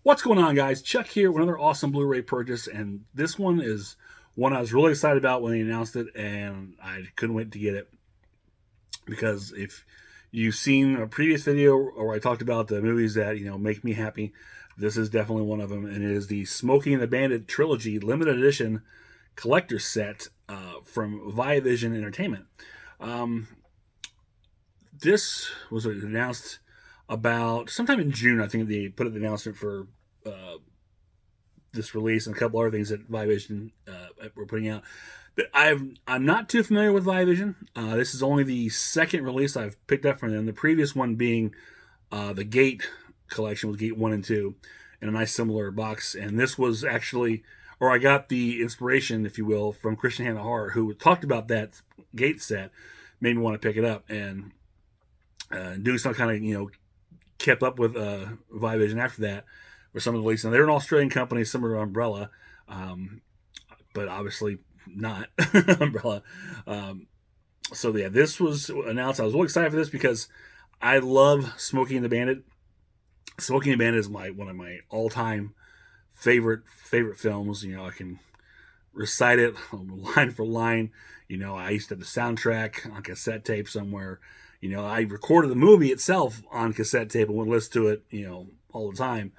What's going on, guys? Chuck here with another awesome Blu-ray purchase, and this one is one I was really excited about when they announced it, and I couldn't wait to get it because if you've seen a previous video where I talked about the movies that make me happy, this is definitely one of them, and it is the Smokey and the Bandit trilogy limited edition collector set from Viavision Entertainment. This was announced about sometime in June. I think they put up the announcement for this release and a couple other things that Viavision were putting out. But I'm not too familiar with Viavision. This is only the second release I've picked up from them. The previous one being the Gate collection with Gate 1 and 2 in a nice similar box. And this was actually, or I got the inspiration, if you will, from Christian Hannah Hart, who talked about that Gate set, made me want to pick it up. And doing some kind of, kept up with Viavision after that with some of the releases. Now, they're an Australian company, similar to Umbrella, but obviously not Umbrella. So yeah, this was announced. I was really excited for this because I love Smokey and the Bandit. Smokey and the Bandit is one of my all-time favorite films. I can recite it line for line. I used to have the soundtrack on cassette tape somewhere. I recorded the movie itself on cassette tape and would listen to it, all the time.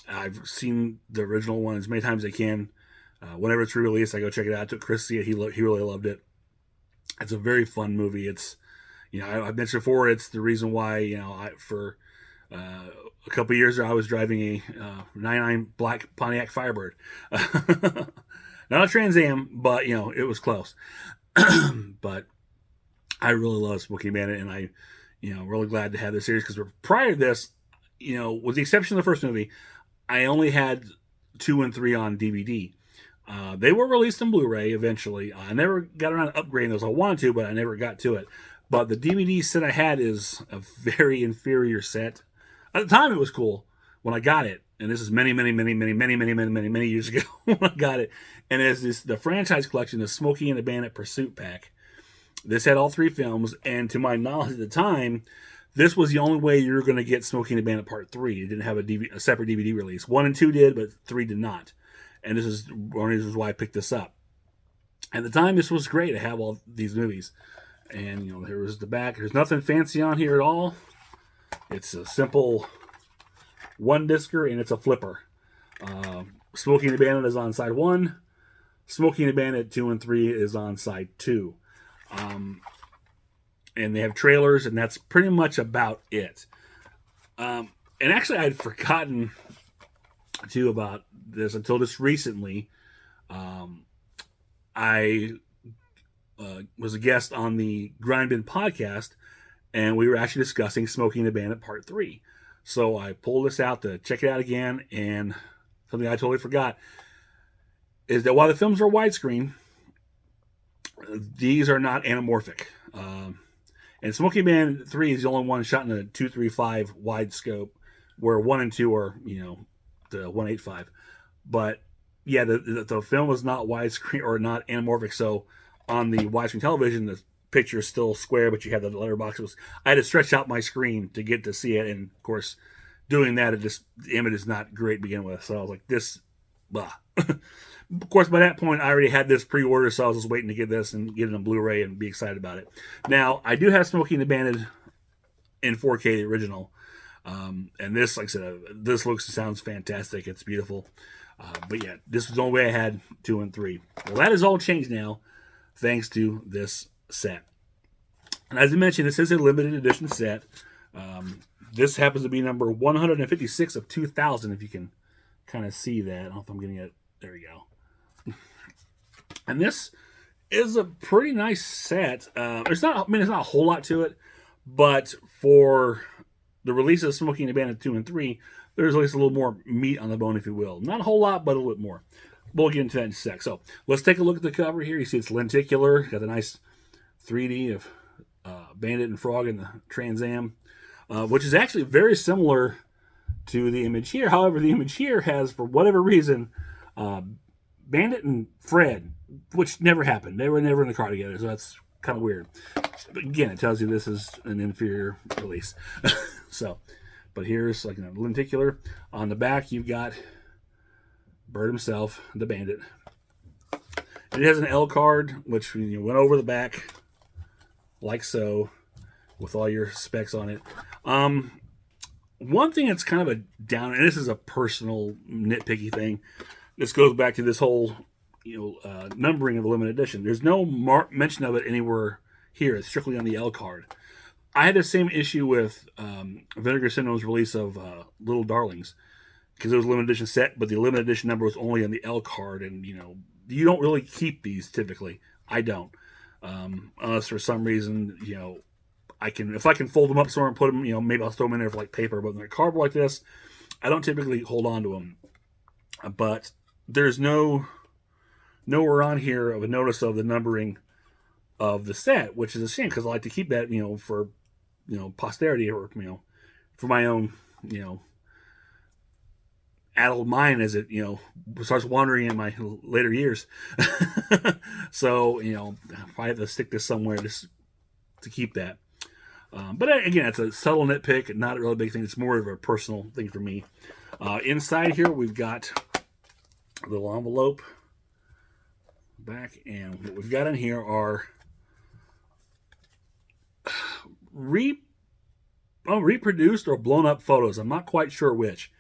I've seen the original one as many times as I can. Whenever it's re-released, I go check it out. I took Chris to see it. He really loved it. It's a very fun movie. It's, I've mentioned before, it's the reason why, for a couple of years there, I was driving a 99 black Pontiac Firebird. Not a Trans Am, but, it was close. But I really love Smokey and Bandit, and I, really glad to have this series because prior to this, with the exception of the first movie, I only had 2 and 3 on DVD. They were released on Blu-ray eventually. I never got around to upgrading those. I wanted to, but I never got to it. But the DVD set I had is a very inferior set. At the time, it was cool when I got it, and this is many years ago when I got it. And it's the franchise collection, the Smokey and the Bandit Pursuit Pack. This had all 3 films, and to my knowledge at the time, this was the only way you were going to get Smokey and the Bandit Part 3. It didn't have a separate DVD release. 1 and 2 did, but 3 did not. And this is one of the reasons why I picked this up. At the time, this was great to have all these movies. And, here was the back. There's nothing fancy on here at all. It's a simple one-discer, and it's a flipper. Smokey and the Bandit is on side 1. Smokey and the Bandit 2 and 3 is on side 2. And they have trailers, and that's pretty much about it. And actually, I had forgotten too about this until just recently. I was a guest on the Grind Bin podcast, and we were actually discussing Smokey and the Bandit Part 3. So I pulled this out to check it out again, and something I totally forgot is that while the films are widescreen, these are not anamorphic. And Smokey and Bandit 3 is the only one shot in a 235 wide scope, where 1 and 2 are, the 185. But yeah, the film was not widescreen or not anamorphic. So on the widescreen television, the picture is still square, but you have the letterbox. I had to stretch out my screen to get to see it, and of course, doing that, the image is not great to begin with. So I was like, this, blah. Of course, by that point, I already had this pre-order, so I was just waiting to get this and get it on Blu-ray and be excited about it. Now, I do have Smokey and the Bandit in 4K, the original. And this, like I said, this looks and sounds fantastic. It's beautiful. But yeah, this was the only way I had 2 and 3. Well, that has all changed now, thanks to this set. And as I mentioned, this is a limited edition set. This happens to be number 156 of 2,000, if you can kind of see that. I don't know if I'm getting it. There we go. And this is a pretty nice set. There's not a whole lot to it, but for the release of Smokey and the Bandit 2 and 3, there's at least a little more meat on the bone, if you will. Not a whole lot, but a little bit more. We'll get into that in a sec. So let's take a look at the cover here. You see it's lenticular. Got the nice 3D of Bandit and Frog in the Trans Am, which is actually very similar to the image here. However, the image here has, for whatever reason, Bandit and Fred, which never happened. They were never in the car together, so that's kind of weird. But again, it tells you this is an inferior release. So But here's like a lenticular. On the back, you've got Bird himself, the Bandit. It has an L card, which you went over the back, like so, with all your specs on it. One thing that's kind of a down, and this is a personal nitpicky thing. This goes back to this whole, numbering of the limited edition. There's no mention of it anywhere here. It's strictly on the L card. I had the same issue with Vinegar Syndrome's release of Little Darlings, because it was a limited edition set, but the limited edition number was only on the L card, and you don't really keep these typically. I don't, unless for some reason if I can fold them up somewhere and put them, maybe I'll throw them in there for like paper. But in a cardboard like this, I don't typically hold on to them. But there's nowhere on here of a notice of the numbering of the set, which is a shame, because I like to keep that, for posterity, or for my own adult mind as it starts wandering in my later years. So if I have to stick this somewhere just to keep that. But again, it's a subtle nitpick, not a really big thing. It's more of a personal thing for me. Inside here, we've got a little envelope back, and what we've got in here are reproduced or blown up photos. I'm not quite sure which.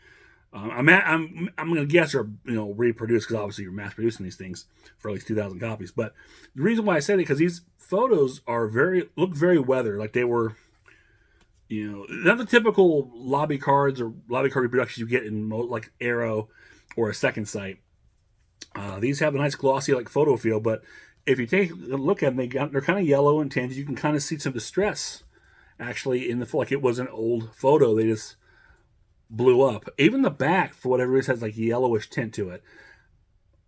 I'm going to guess are reproduced, because obviously you're mass producing these things for at least 2,000 copies. But the reason why I said it, because these photos look very weathered, like they were not the typical lobby cards or lobby card reproductions you get in like Arrow or a Second Sight. These have a nice glossy like photo feel, but if you take a look at them, they're kind of yellow and tinted. You can kind of see some distress actually in like it was an old photo. They just blew up. Even the back, for whatever reason, has like a yellowish tint to it.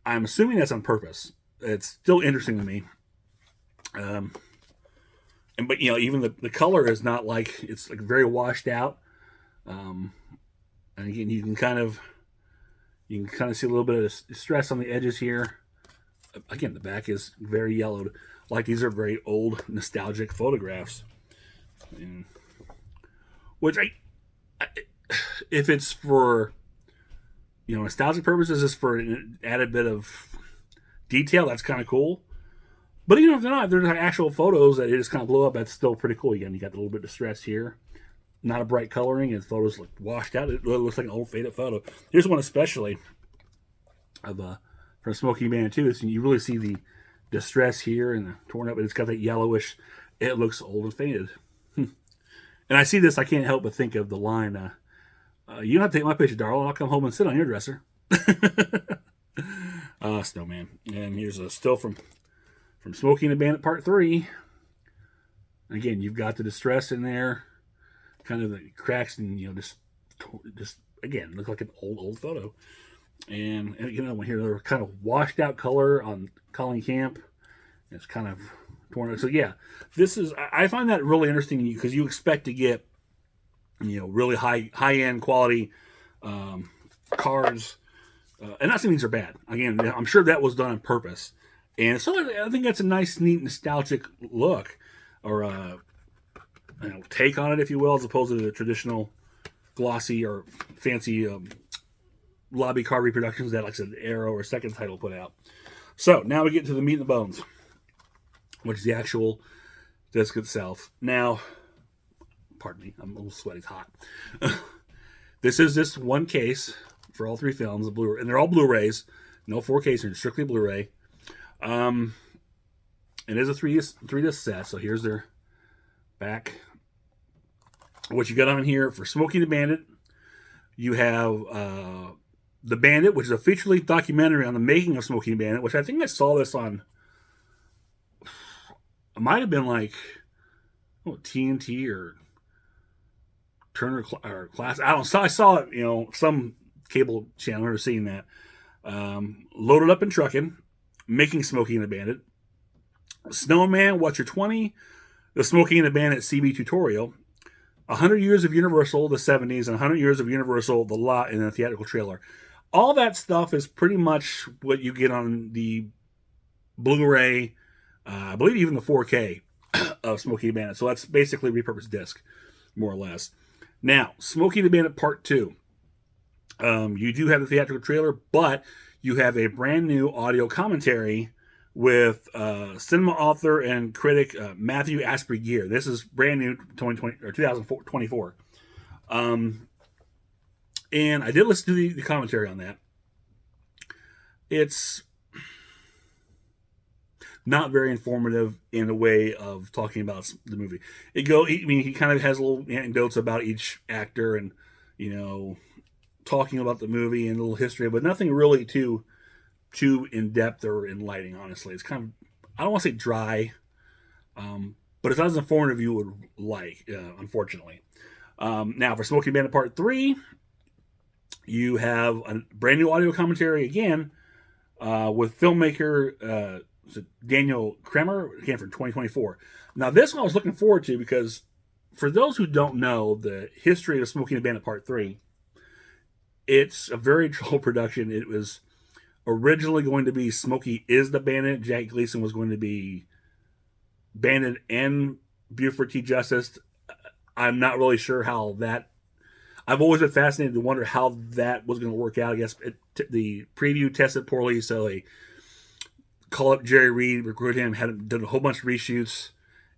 I'm assuming that's on purpose. It's still interesting to me. But even the color is not like, it's like very washed out. And again, you can kind of see a little bit of stress on the edges here. Again, the back is very yellowed. Like these are very old, nostalgic photographs. Which if it's for nostalgic purposes, is for an added bit of detail, that's kind of cool. But even if they're not, there's actual photos that it just kind of blew up. That's still pretty cool. Again, you got a little bit of distress here. Not a bright coloring, and photos look washed out. It looks like an old faded photo. Here's one especially of from Smokey and Bandit 2. So you really see the distress here and the torn up, but it's got that yellowish. It looks old and faded. And I see this, I can't help but think of the line, you don't have to take my picture, darling. I'll come home and sit on your dresser. Snowman. And here's a still from Smokey and the Bandit Part 3. Again, you've got the distress in there. Kind of the cracks and, just again, look like an old photo. And here they're kind of washed out color on Colin Camp. It's kind of torn out. So yeah, I find that really interesting, because you expect to get really high end quality cards, and not saying these are bad. Again, I'm sure that was done on purpose, and so I think that's a nice, neat, nostalgic look, or take on it, if you will, as opposed to the traditional glossy or fancy lobby card reproductions that, like I said, Arrow or Second Title put out. So now we get to the meat and the bones, which is the actual disc itself. Now, pardon me, I'm a little sweaty, it's hot. This is just one case for all three films, and they're all Blu-rays, no 4Ks, they're strictly Blu-ray. It is a 3-disc set, so here's their back. What you got on here for Smokey the Bandit, you have The Bandit, which is a feature-length documentary on the making of Smokey and Bandit, which I think I saw this on, it might have been like TNT or Turner or Class. I don't know. I saw it, some cable channel or seeing that. Loaded Up and Truckin', Making Smokey and the Bandit. Snowman, What's Your 20? The Smokey and the Bandit CB tutorial. 100 Years of Universal, the 70s, and 100 Years of Universal, the lot in the theatrical trailer. All that stuff is pretty much what you get on the Blu-ray, I believe even the 4K of Smokey and Bandit. So that's basically repurposed disc, more or less. Now, Smokey the Bandit Part 2. You do have the theatrical trailer, but you have a brand new audio commentary with cinema author and critic Matthew Asprey Gear. This is brand new 2020 or 2024. And I did listen to the commentary on that. It's not very informative in a way of talking about the movie. He kind of has little anecdotes about each actor and, talking about the movie and a little history, but nothing really too in depth or enlightening. Honestly, it's kind of, I don't want to say dry, but it's not as informative you would like. Unfortunately, now for Smokey Bandit Part 3, you have a brand new audio commentary again with filmmaker Daniel Kremer, again from 2024. Now this one I was looking forward to because for those who don't know the history of Smokey and the Bandit Part 3, it's a very troll production. It was originally going to be Smokey is the Bandit. Jack Gleason was going to be Bandit and Buford T. Justice. I'm not really sure how that. I've always been fascinated to wonder how that was going to work out. I guess the preview tested poorly, so they called up Jerry Reed, recruited him, had done a whole bunch of reshoots,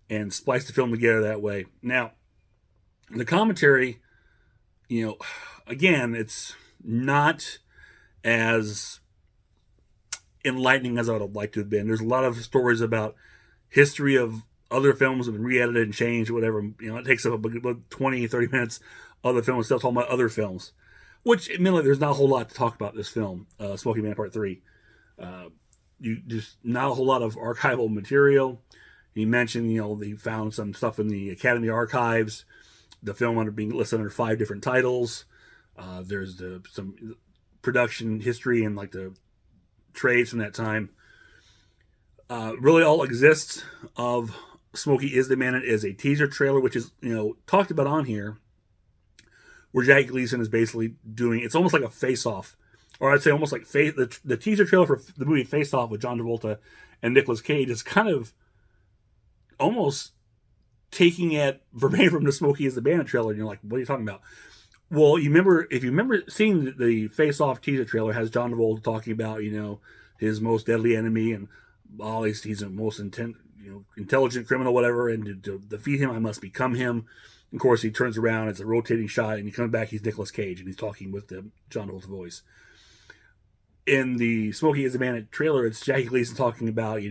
and spliced the film together that way. Now, the commentary, again, it's not as enlightening as I would have liked to have been. There's a lot of stories about history of other films have been re-edited and changed, whatever. It takes up about 20, 30 minutes of the film and still talking about other films, which, admittedly, there's not a whole lot to talk about this film, Smokey Man Part 3. You just not a whole lot of archival material. He mentioned, they found some stuff in the Academy archives. The film under being listed under 5 different titles. There's some production history and like the trades from that time. Really, all exists of Smokey is the Man is a teaser trailer, which is talked about on here, where Jack Gleason is basically doing. It's almost like a face-off. Or I'd say almost like the teaser trailer for the movie Face Off with John Travolta and Nicolas Cage is kind of almost taking it verbatim from the Smokey is the Bandit trailer, and you're like, what are you talking about? Well, if you remember seeing the Face Off teaser trailer, has John Travolta talking about, his most deadly enemy and he's the most intelligent criminal, whatever, and to defeat him, I must become him. Of course, he turns around, it's a rotating shot, and he comes back, he's Nicolas Cage, and he's talking with the John Travolta voice. In the Smokey is the Bandit trailer, it's Jackie Gleason talking about,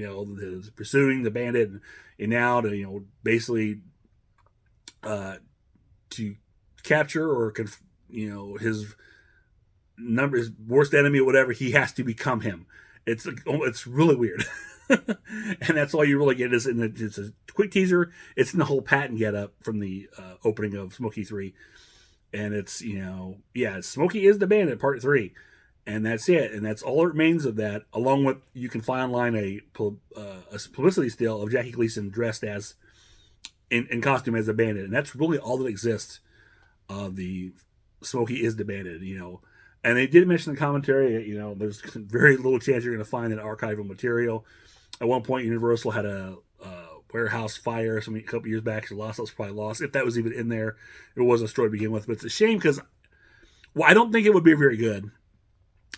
pursuing the bandit and now to, basically to capture or, his worst enemy or whatever, he has to become him. It's really weird. And that's all you really get is it's a quick teaser. It's in the whole Patton getup from the opening of Smokey 3. And it's, Smokey is the Bandit Part 3. And that's it. And that's all that remains of that, along with, you can find online a publicity still of Jackie Gleason dressed as, in costume as a bandit. And that's really all that exists of the Smokey is the Bandit, And they did mention in the commentary, there's very little chance you're going to find that archival material. At one point, Universal had a warehouse fire a couple years back. So lost, that was probably lost. If that was even in there, it wasn't a story to begin with. But it's a shame because, I don't think it would be very good.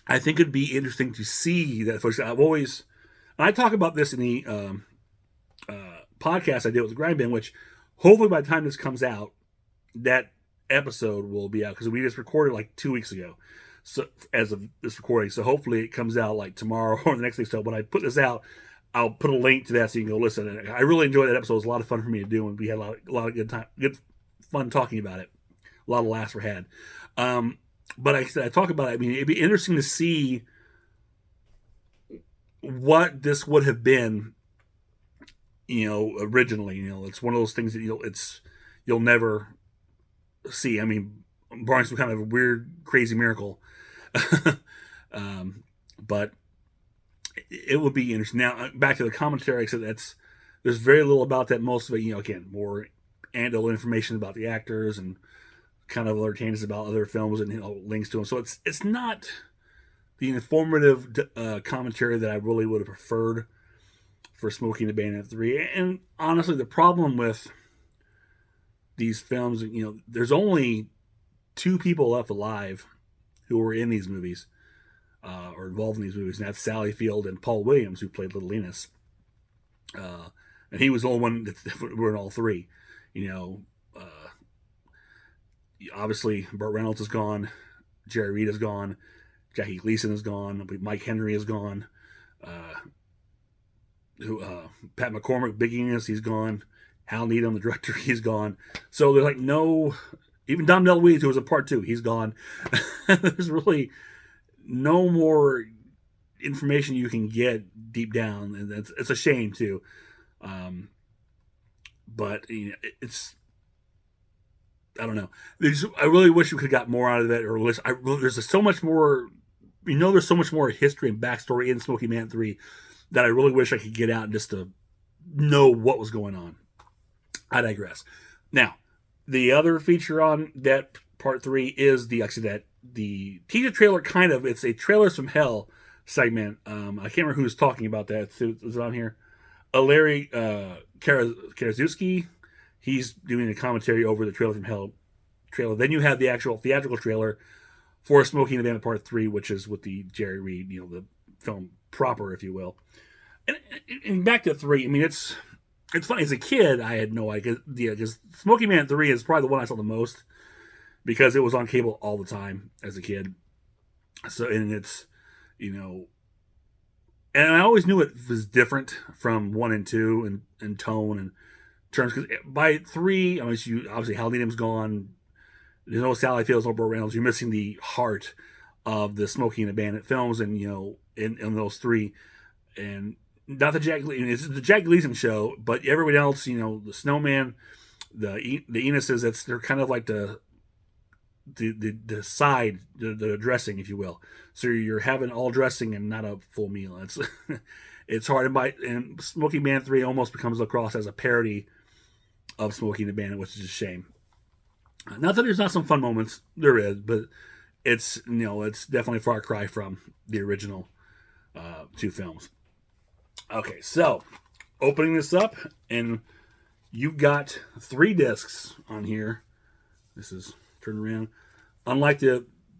I think it'd be interesting to see that footage. And I talk about this in the podcast I did with the Grind Bin, which hopefully by the time this comes out, that episode will be out because we just recorded like 2 weeks ago. So as of this recording, so hopefully it comes out like tomorrow or the next week. So when I put this out, I'll put a link to that so you can go listen. And I really enjoyed that episode. It was a lot of fun for me to do, and we had a lot of good fun talking about it. A lot of laughs were had. But like I said, I talk about it. It'd be interesting to see what this would have been, originally. It's one of those things that you'll never see. Barring some kind of weird, crazy miracle. But it would be interesting. Now, back to the commentary, I said there's very little about that. Most of it, again, more anecdotal information about the actors and kind of other tangents about other films and links to them. So it's not the informative commentary that I really would have preferred for Smokey and the Bandit 3. And honestly, the problem with these films, there's only two people left alive who were in these movies or involved in these movies, and that's Sally Field and Paul Williams, who played Little Enos. And he was the only one that were in all three. Obviously, Burt Reynolds is gone, Jerry Reed is gone, Jackie Gleason is gone, Mike Henry is gone. Pat McCormick, Big Enos, he's gone. Hal Needham, the director, he's gone. So there's like no, even Dom DeLuise, who was in part 2, he's gone. There's really no more information you can get deep down, and it's a shame too. But it's, I don't know. I really wish we could have got more out of it, or there's so much more. There's so much more history and backstory in Smokey Man 3 that I really wish I could get out just to know what was going on. I digress. Now, the other feature on that part 3 is the teaser trailer. It's a Trailers from Hell segment. I can't remember who's talking about that. Is it on here? Larry Karaszewski. He's doing a commentary over the Trailer from Hell trailer. Then you have the actual theatrical trailer for Smokey and the Bandit Part 3, which is with the Jerry Reed, the film proper, if you will. And back to 3, it's funny. As a kid, I had no idea, because Smokey Man 3 is probably the one I saw the most, because it was on cable all the time as a kid. So, and it's, and I always knew it was different from 1 and 2 in tone and terms, because by 3, obviously Hal Needham's gone. There's no Sally Fields, no Burt Reynolds. You're missing the heart of the Smokey and the Bandit films, and in those 3, and not the it's the Jack Gleason show, but everybody else, the Snowman, the Enoses, they're kind of like the side, the dressing, if you will. So you're having all dressing and not a full meal. It's hard, and Smokey Man 3 almost becomes across as a parody of Smokey and the Bandit, which is a shame. Not that there's not some fun moments, there is, but it's definitely a far cry from the original 2 films. Okay, so opening this up, and you got 3 discs on here. This is turned around. Unlike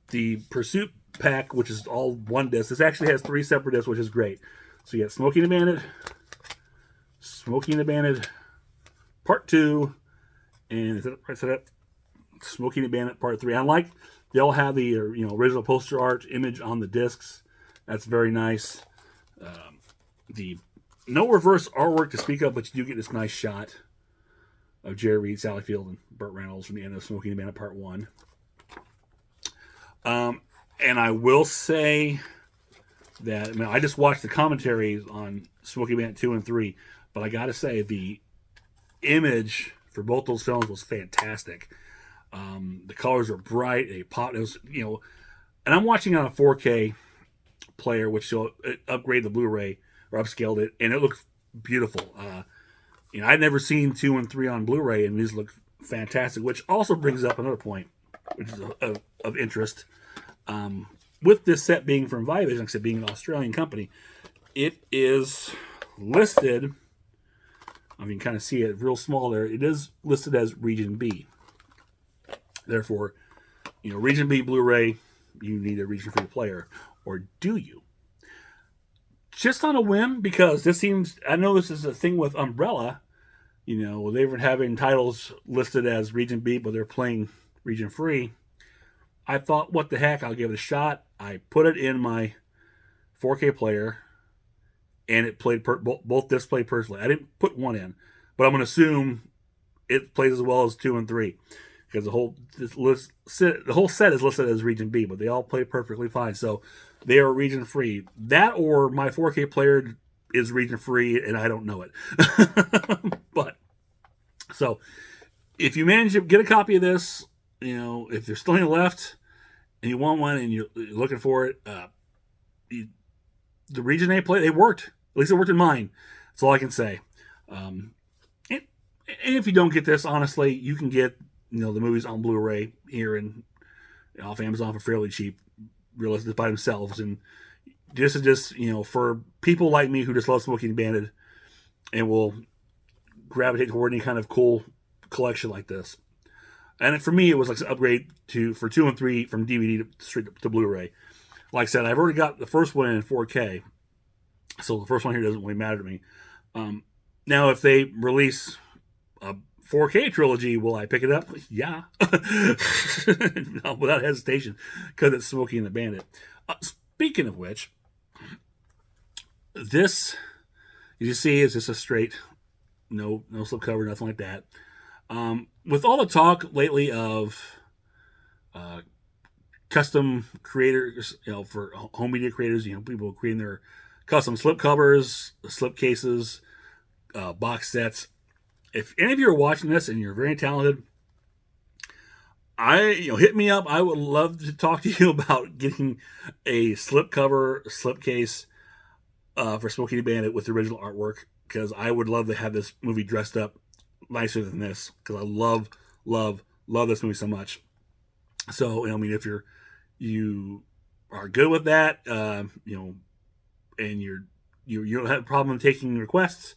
the Pursuit pack, which is all 1 disc, this actually has 3 separate discs, which is great. So you got Smokey and the Bandit, Smokey and the Bandit Part 2, and is that right? So that Smokey and the Bandit Part 3. Unlike, they all have the original poster art image on the discs. That's very nice. The no reverse artwork to speak of, but you do get this nice shot of Jerry Reed, Sally Field, and Burt Reynolds from the end of Smokey and the Bandit Part 1. And I will say that I just watched the commentaries on Smokey and the Bandit 2 and 3, but I got to say the image for both those films was fantastic. The colors are bright. They pop. It was, and I'm watching on a 4K player, which will upgrade the Blu-ray or upscaled it, and it looks beautiful. I'd never seen 2 and 3 on Blu-ray, and these look fantastic. Which also brings up another point, which is of interest. With this set being from Viavision, like I said, being an Australian company, it is listed. You can kind of see it real small there. It is listed as Region B. Therefore, Region B Blu-ray, you need a region free player, or do you? Just on a whim, because this seems, I know this is a thing with Umbrella. They've been having titles listed as Region B, but they're playing region free. I thought, what the heck, I'll give it a shot. I put it in my 4K player, and it played both discs played perfectly. I didn't put 1 in, but I'm going to assume it plays as well as 2 and 3, because the whole set is listed as Region B, but they all play perfectly fine. So they are region free. That, or my 4K player is region free, and I don't know it. But so if you manage to get a copy of this, if there's still any left and you want one and you're looking for it, the region A play, they worked. At least it worked in mine. That's all I can say. And if you don't get this, honestly, you can get the movies on Blu-ray here and off Amazon for fairly cheap, realistically by themselves. And this is just for people like me who just love Smokey and Bandit and will gravitate toward any kind of cool collection like this. And for me, it was like an upgrade for 2 and 3 from DVD to straight to Blu-ray. Like I said, I've already got the first one in 4K, so the first one here doesn't really matter to me. Now, if they release a 4K trilogy, will I pick it up? Yeah, no, without hesitation, because it's Smokey and the Bandit. Speaking of which, this you see is just a straight, no slipcover, nothing like that. With all the talk lately of custom creators, for home media creators, people creating their custom slipcovers, slipcases, box sets. If any of you are watching this and you're very talented, hit me up. I would love to talk to you about getting a slipcover, slipcase for Smokey the Bandit with the original artwork, because I would love to have this movie dressed up nicer than this, because I love this movie so much. So, if you are good with that, and you don't have a problem taking requests,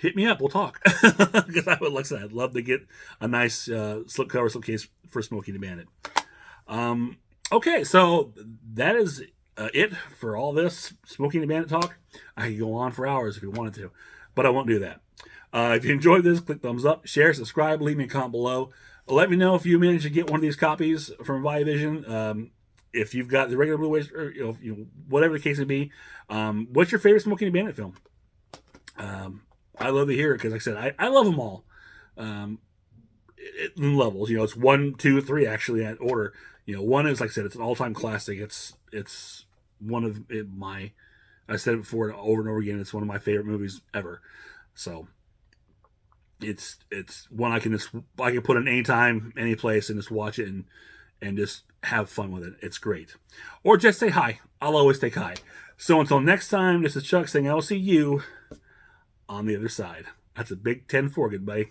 hit me up. We'll talk, because like I said, I'd love to get a nice slipcover, slipcase for Smokey the Bandit. Okay, so that is it for all this Smokey the Bandit talk. I could go on for hours if you wanted to, but I won't do that. If you enjoyed this, click thumbs up, share, subscribe, leave me a comment below. Let me know if you managed to get one of these copies from Viavision. If you've got the regular Blu-rays, or whatever the case may be. What's your favorite Smokey and the Bandit film? I love to hear it, because like I said, I love them all. In levels, it's 1, 2, 3 actually at order. 1 is, like I said, it's an all-time classic. It's one of my, I said it before over and over again, it's one of my favorite movies ever. So it's one I can put in any time, any place, and just watch it and just have fun with it. It's great. Or just say hi. I'll always take hi. So until next time, this is Chuck saying I will see you on the other side. That's a big 10-4, goodbye.